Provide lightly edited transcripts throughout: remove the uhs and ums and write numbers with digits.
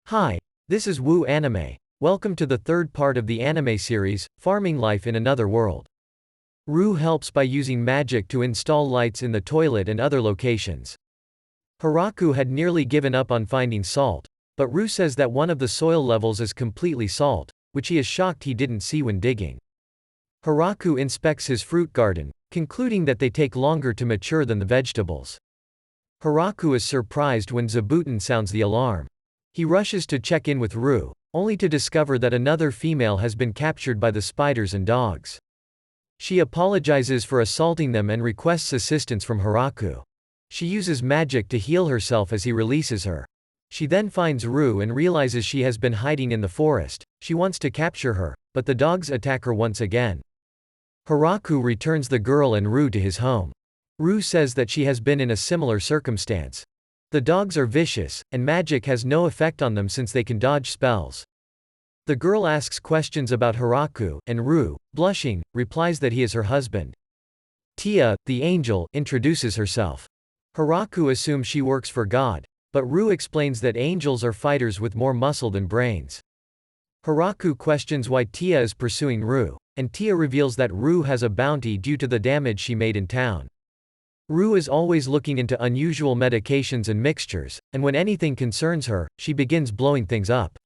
Hi, this is WUAnime. Welcome to the third part of the anime series, Farming Life in Another World. Ru helps by using magic to install lights in the toilet and other locations. Hiraku had nearly given up on finding salt, but Ru says that one of the soil levels is completely salt, which he is shocked he didn't see when digging. Hiraku inspects his fruit garden, concluding that they take longer to mature than the vegetables. Hiraku is surprised when Zabuton sounds the alarm. He rushes to check in with Ru, only to discover that another female has been captured by the spiders and dogs. She apologizes for assaulting them and requests assistance from Hiraku. She uses magic to heal herself as he releases her. She then finds Ru and realizes she has been hiding in the forest. She wants to capture her, but the dogs attack her once again. Hiraku returns the girl and Ru to his home. Ru says that she has been in a similar circumstance. The dogs are vicious, and magic has no effect on them since they can dodge spells. The girl asks questions about Hiraku, and Ru, blushing, replies that he is her husband. Tia, the angel, introduces herself. Hiraku assumes she works for God, but Ru explains that angels are fighters with more muscle than brains. Hiraku questions why Tia is pursuing Ru, and Tia reveals that Ru has a bounty due to the damage she made in town. Ru is always looking into unusual medications and mixtures, and when anything concerns her, she begins blowing things up.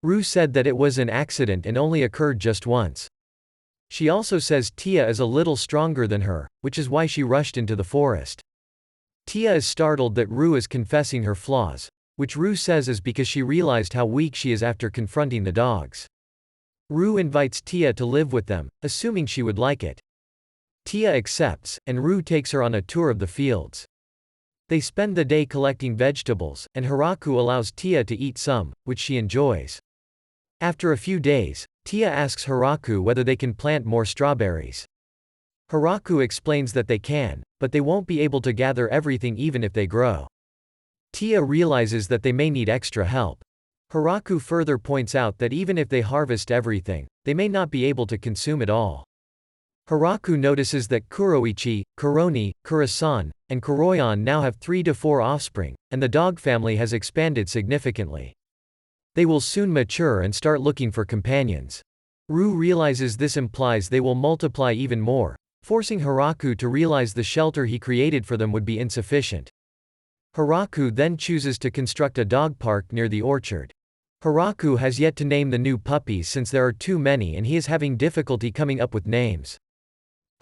Ru said that it was an accident and only occurred just once. She also says Tia is a little stronger than her, which is why she rushed into the forest. Tia is startled that Ru is confessing her flaws, which Ru says is because she realized how weak she is after confronting the dogs. Ru invites Tia to live with them, assuming she would like it. Tia accepts, and Ru takes her on a tour of the fields. They spend the day collecting vegetables, and Hiraku allows Tia to eat some, which she enjoys. After a few days, Tia asks Hiraku whether they can plant more strawberries. Hiraku explains that they can, but they won't be able to gather everything even if they grow. Tia realizes that they may need extra help. Hiraku further points out that even if they harvest everything, they may not be able to consume it all. Hiraku notices that Kuroichi, Kuroni, Kurasan, and Kuroyan now have 3 to 4 offspring, and the dog family has expanded significantly. They will soon mature and start looking for companions. Ru realizes this implies they will multiply even more, forcing Hiraku to realize the shelter he created for them would be insufficient. Hiraku then chooses to construct a dog park near the orchard. Hiraku has yet to name the new puppies since there are too many and he is having difficulty coming up with names.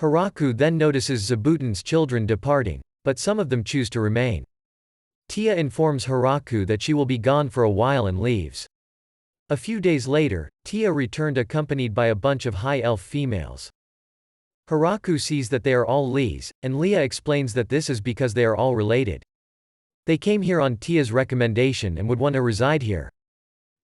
Hiraku then notices Zabuton's children departing, but some of them choose to remain. Tia informs Hiraku that she will be gone for a while and leaves. A few days later, Tia returned accompanied by a bunch of high elf females. Hiraku sees that they are all Lees, and Leah explains that this is because they are all related. They came here on Tia's recommendation and would want to reside here.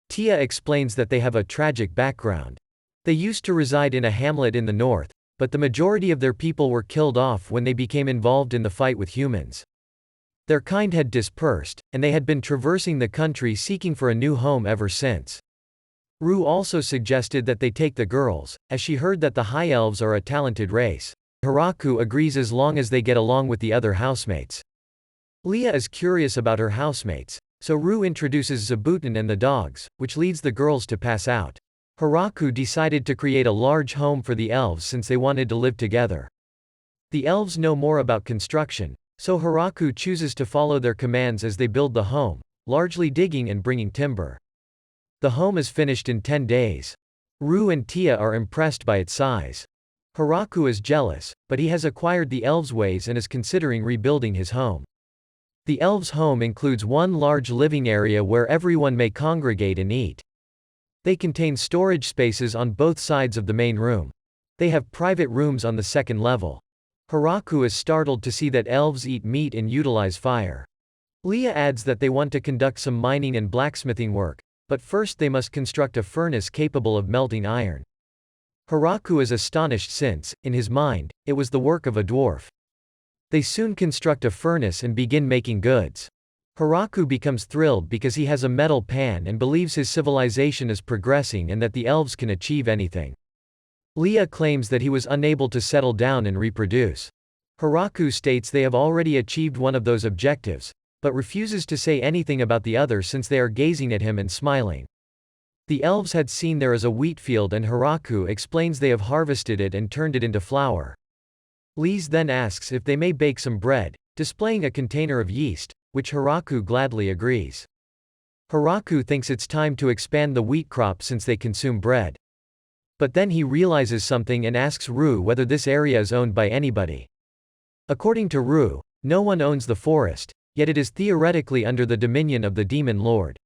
Tia explains that they have a tragic background. They used to reside in a hamlet in the north, but the majority of their people were killed off when they became involved in the fight with humans. Their kind had dispersed, and they had been traversing the country seeking for a new home ever since. Ru also suggested that they take the girls, as she heard that the High Elves are a talented race. Hiraku agrees as long as they get along with the other housemates. Leah is curious about her housemates, so Ru introduces Zabuton and the dogs, which leads the girls to pass out. Hiraku decided to create a large home for the elves since they wanted to live together. The elves know more about construction, so Hiraku chooses to follow their commands as they build the home, largely digging and bringing timber. The home is finished in 10 days. Ru and Tia are impressed by its size. Hiraku is jealous, but he has acquired the elves' ways and is considering rebuilding his home. The elves' home includes one large living area where everyone may congregate and eat. They contain storage spaces on both sides of the main room. They have private rooms on the second level. Hiraku is startled to see that elves eat meat and utilize fire. Leah adds that they want to conduct some mining and blacksmithing work, but first they must construct a furnace capable of melting iron. Hiraku is astonished since, in his mind, it was the work of a dwarf. They soon construct a furnace and begin making goods. Hiraku becomes thrilled because he has a metal pan and believes his civilization is progressing and that the elves can achieve anything. Leah claims that he was unable to settle down and reproduce. Hiraku states they have already achieved one of those objectives, but refuses to say anything about the other since they are gazing at him and smiling. The elves had seen there is a wheat field and Haraku explains they have harvested it and turned it into flour. Lise then asks if they may bake some bread, displaying a container of yeast, which Haraku gladly agrees. Haraku thinks it's time to expand the wheat crop since they consume bread. But then he realizes something and asks Ru whether this area is owned by anybody. According to Ru, no one owns the forest, yet it is theoretically under the dominion of the demon lord.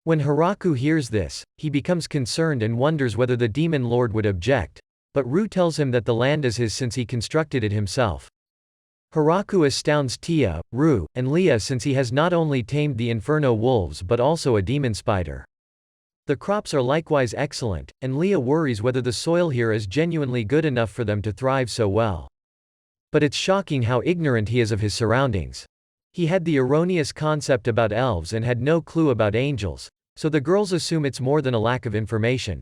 When Haraku hears this, he becomes concerned and wonders whether the demon lord would object, but Ru tells him that the land is his since he constructed it himself. Haraku astounds Tia, Ru, and Leah since he has not only tamed the inferno wolves but also a demon spider. The crops are likewise excellent, and Leah worries whether the soil here is genuinely good enough for them to thrive so well. But it's shocking how ignorant he is of his surroundings. He had the erroneous concept about elves and had no clue about angels, so the girls assume it's more than a lack of information.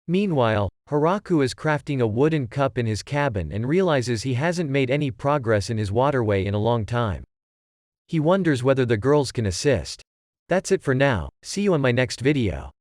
Meanwhile, Haraku is crafting a wooden cup in his cabin and realizes he hasn't made any progress in his waterway in a long time. He wonders whether the girls can assist. That's it for now, see you on my next video.